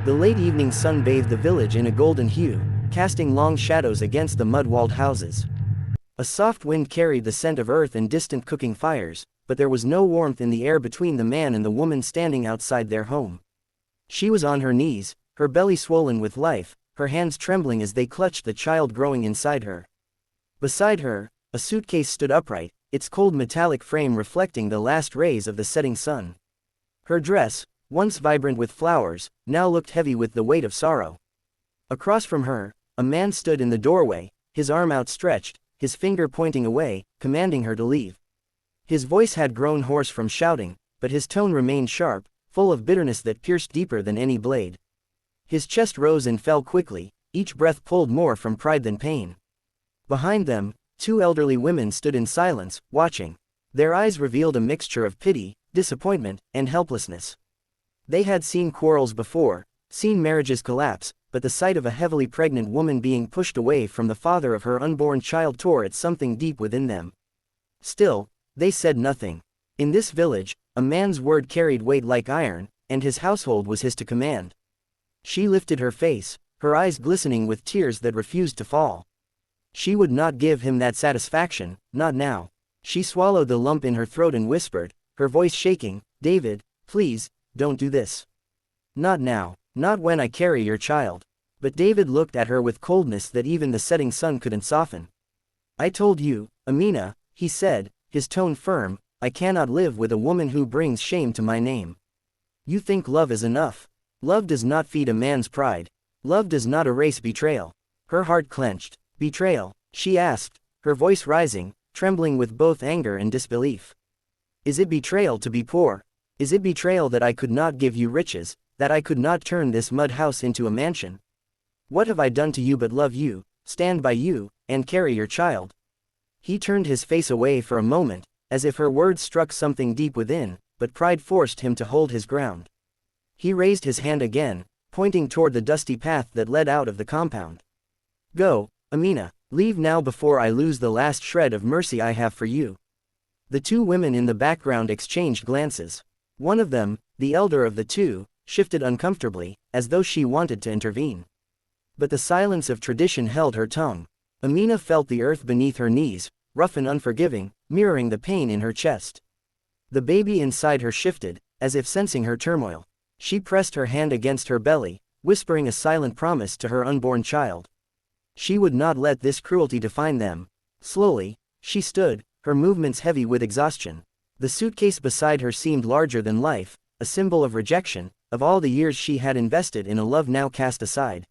The late evening sun bathed the village in a golden hue, casting long shadows against the mud-walled houses. A soft wind carried the scent of earth and distant cooking fires, but there was no warmth in the air between the man and the woman standing outside their home. She was on her knees, her belly swollen with life, her hands trembling as they clutched the child growing inside her. Beside her, a suitcase stood upright, its cold metallic frame reflecting the last rays of the setting sun. Her dress, once vibrant with flowers, now looked heavy with the weight of sorrow. Across from her, a man stood in the doorway, his arm outstretched, his finger pointing away, commanding her to leave. His voice had grown hoarse from shouting, but his tone remained sharp, full of bitterness that pierced deeper than any blade. His chest rose and fell quickly, each breath pulled more from pride than pain. Behind them, two elderly women stood in silence, watching. Their eyes revealed a mixture of pity, disappointment, and helplessness. They had seen quarrels before, seen marriages collapse, but the sight of a heavily pregnant woman being pushed away from the father of her unborn child tore at something deep within them. Still, they said nothing. In this village, a man's word carried weight like iron, and his household was his to command. She lifted her face, her eyes glistening with tears that refused to fall. She would not give him that satisfaction, not now. She swallowed the lump in her throat and whispered, her voice shaking, "David, please, don't do this. Not now, not when I carry your child." But David looked at her with coldness that even the setting sun couldn't soften. "I told you, Amina," he said, his tone firm, "I cannot live with a woman who brings shame to my name. You think love is enough. Love does not feed a man's pride. Love does not erase betrayal." Her heart clenched. "Betrayal?" she asked, her voice rising, trembling with both anger and disbelief. "Is it betrayal to be poor? Is it betrayal that I could not give you riches, that I could not turn this mud house into a mansion? What have I done to you but love you, stand by you, and carry your child?" He turned his face away for a moment, as if her words struck something deep within, but pride forced him to hold his ground. He raised his hand again, pointing toward the dusty path that led out of the compound. "Go, Amina, leave now before I lose the last shred of mercy I have for you." The two women in the background exchanged glances. One of them, the elder of the two, shifted uncomfortably, as though she wanted to intervene. But the silence of tradition held her tongue. Amina felt the earth beneath her knees, rough and unforgiving, mirroring the pain in her chest. The baby inside her shifted, as if sensing her turmoil. She pressed her hand against her belly, whispering a silent promise to her unborn child. She would not let this cruelty define them. Slowly, she stood, her movements heavy with exhaustion. The suitcase beside her seemed larger than life, a symbol of rejection, of all the years she had invested in a love now cast aside.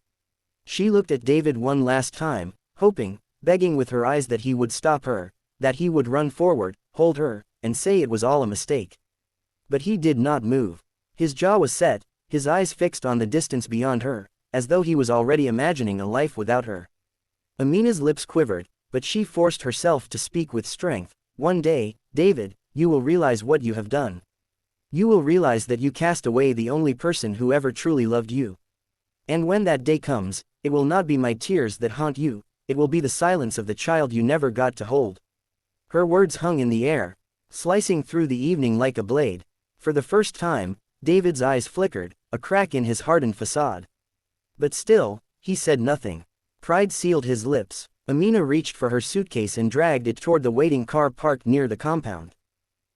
She looked at David one last time, hoping, begging with her eyes that he would stop her, that he would run forward, hold her, and say it was all a mistake. But he did not move. His jaw was set, his eyes fixed on the distance beyond her, as though he was already imagining a life without her. Amina's lips quivered, but she forced herself to speak with strength. "One day, David, you will realize what you have done. You will realize that you cast away the only person who ever truly loved you. And when that day comes, it will not be my tears that haunt you, it will be the silence of the child you never got to hold." Her words hung in the air, slicing through the evening like a blade. For the first time, David's eyes flickered, a crack in his hardened facade. But still, he said nothing. Pride sealed his lips. Amina reached for her suitcase and dragged it toward the waiting car parked near the compound.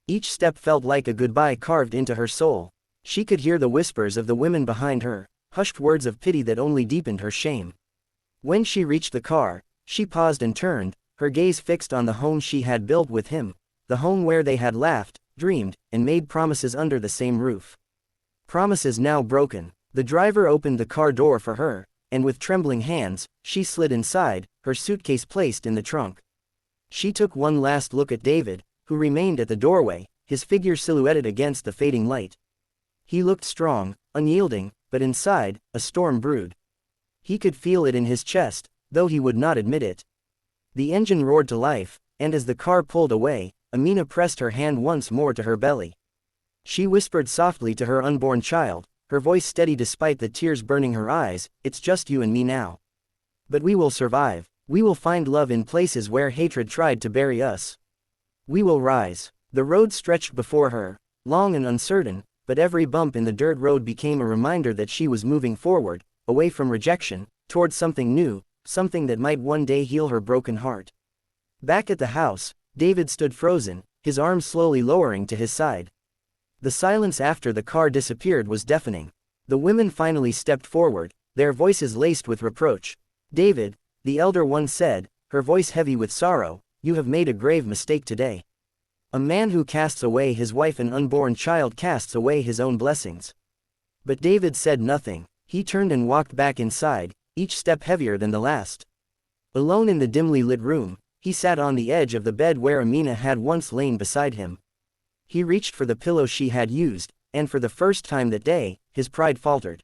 Each step felt like a goodbye carved into her soul. She could hear the whispers of the women behind her, hushed words of pity that only deepened her shame. When she reached the car, she paused and turned, her gaze fixed on the home she had built with him, the home where they had laughed, dreamed, and made promises under the same roof. Promises now broken. The driver opened the car door for her, and with trembling hands, she slid inside, her suitcase placed in the trunk. She took one last look at David, who remained at the doorway, his figure silhouetted against the fading light. He looked strong, unyielding, but inside, a storm brewed. He could feel it in his chest, though he would not admit it. The engine roared to life, and as the car pulled away, Amina pressed her hand once more to her belly. She whispered softly to her unborn child, her voice steady despite the tears burning her eyes, "It's just you and me now. But we will survive. We will find love in places where hatred tried to bury us. We will rise." The road stretched before her, long and uncertain, but every bump in the dirt road became a reminder that she was moving forward, away from rejection, towards something new, something that might one day heal her broken heart. Back at the house, David stood frozen, his arms slowly lowering to his side. The silence after the car disappeared was deafening. The women finally stepped forward, their voices laced with reproach. "David," the elder one said, her voice heavy with sorrow, "you have made a grave mistake today. A man who casts away his wife and unborn child casts away his own blessings." But David said nothing. He turned and walked back inside, each step heavier than the last. Alone in the dimly lit room, he sat on the edge of the bed where Amina had once lain beside him. He reached for the pillow she had used, and for the first time that day, his pride faltered.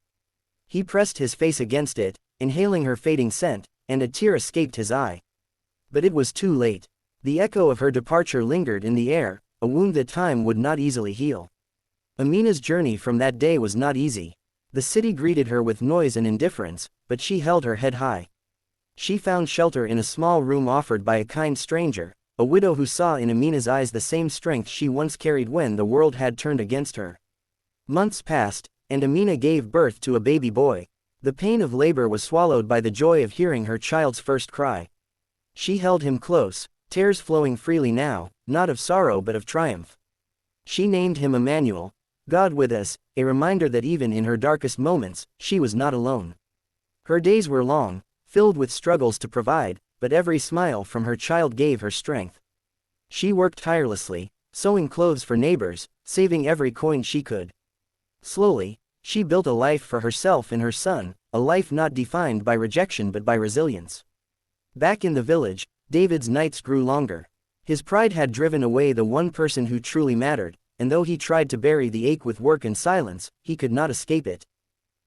He pressed his face against it, inhaling her fading scent, and a tear escaped his eye. But it was too late. The echo of her departure lingered in the air, a wound that time would not easily heal. Amina's journey from that day was not easy. The city greeted her with noise and indifference, but she held her head high. She found shelter in a small room offered by a kind stranger, a widow who saw in Amina's eyes the same strength she once carried when the world had turned against her. Months passed, and Amina gave birth to a baby boy. The pain of labor was swallowed by the joy of hearing her child's first cry. She held him close, tears flowing freely now, not of sorrow but of triumph. She named him Emmanuel, God with us, a reminder that even in her darkest moments, she was not alone. Her days were long, filled with struggles to provide, but every smile from her child gave her strength. She worked tirelessly, sewing clothes for neighbors, saving every coin she could. Slowly, she built a life for herself and her son, a life not defined by rejection but by resilience. Back in the village, David's nights grew longer. His pride had driven away the one person who truly mattered, and though he tried to bury the ache with work and silence, he could not escape it.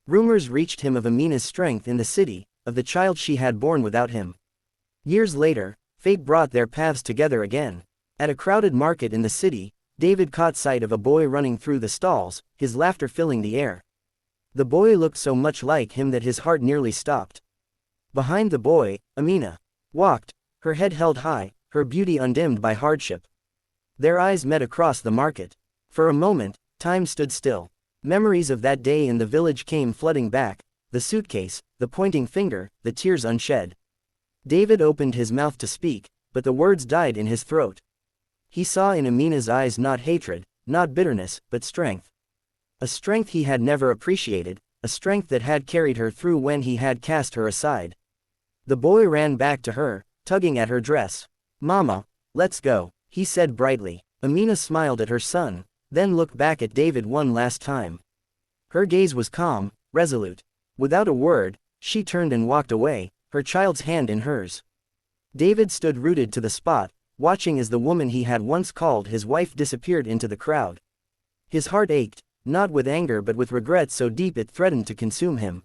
Rumors reached him of Amina's strength in the city, of the child she had borne without him. Years later, fate brought their paths together again. At a crowded market in the city, David caught sight of a boy running through the stalls, his laughter filling the air. The boy looked so much like him that his heart nearly stopped. Behind the boy, Amina walked, her head held high, her beauty undimmed by hardship. Their eyes met across the market. For a moment, time stood still. Memories of that day in the village came flooding back, the suitcase, the pointing finger, the tears unshed. David opened his mouth to speak, but the words died in his throat. He saw in Amina's eyes not hatred, not bitterness, but strength. A strength he had never appreciated, a strength that had carried her through when he had cast her aside. The boy ran back to her, tugging at her dress. "Mama, let's go," he said brightly. Amina smiled at her son, then looked back at David one last time. Her gaze was calm, resolute. Without a word, she turned and walked away, her child's hand in hers. David stood rooted to the spot, watching as the woman he had once called his wife disappeared into the crowd. His heart ached, not with anger but with regret so deep it threatened to consume him.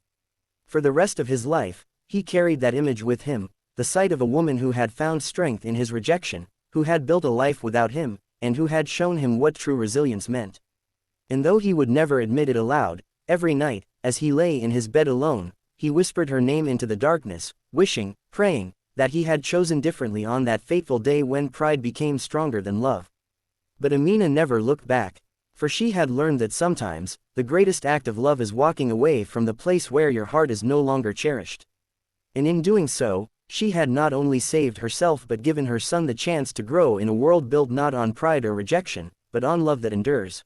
For the rest of his life, he carried that image with him, the sight of a woman who had found strength in his rejection, who had built a life without him, and who had shown him what true resilience meant. And though he would never admit it aloud, every night, as he lay in his bed alone, he whispered her name into the darkness, wishing, praying, that he had chosen differently on that fateful day when pride became stronger than love. But Amina never looked back, for she had learned that sometimes, the greatest act of love is walking away from the place where your heart is no longer cherished. And in doing so, she had not only saved herself but given her son the chance to grow in a world built not on pride or rejection, but on love that endures.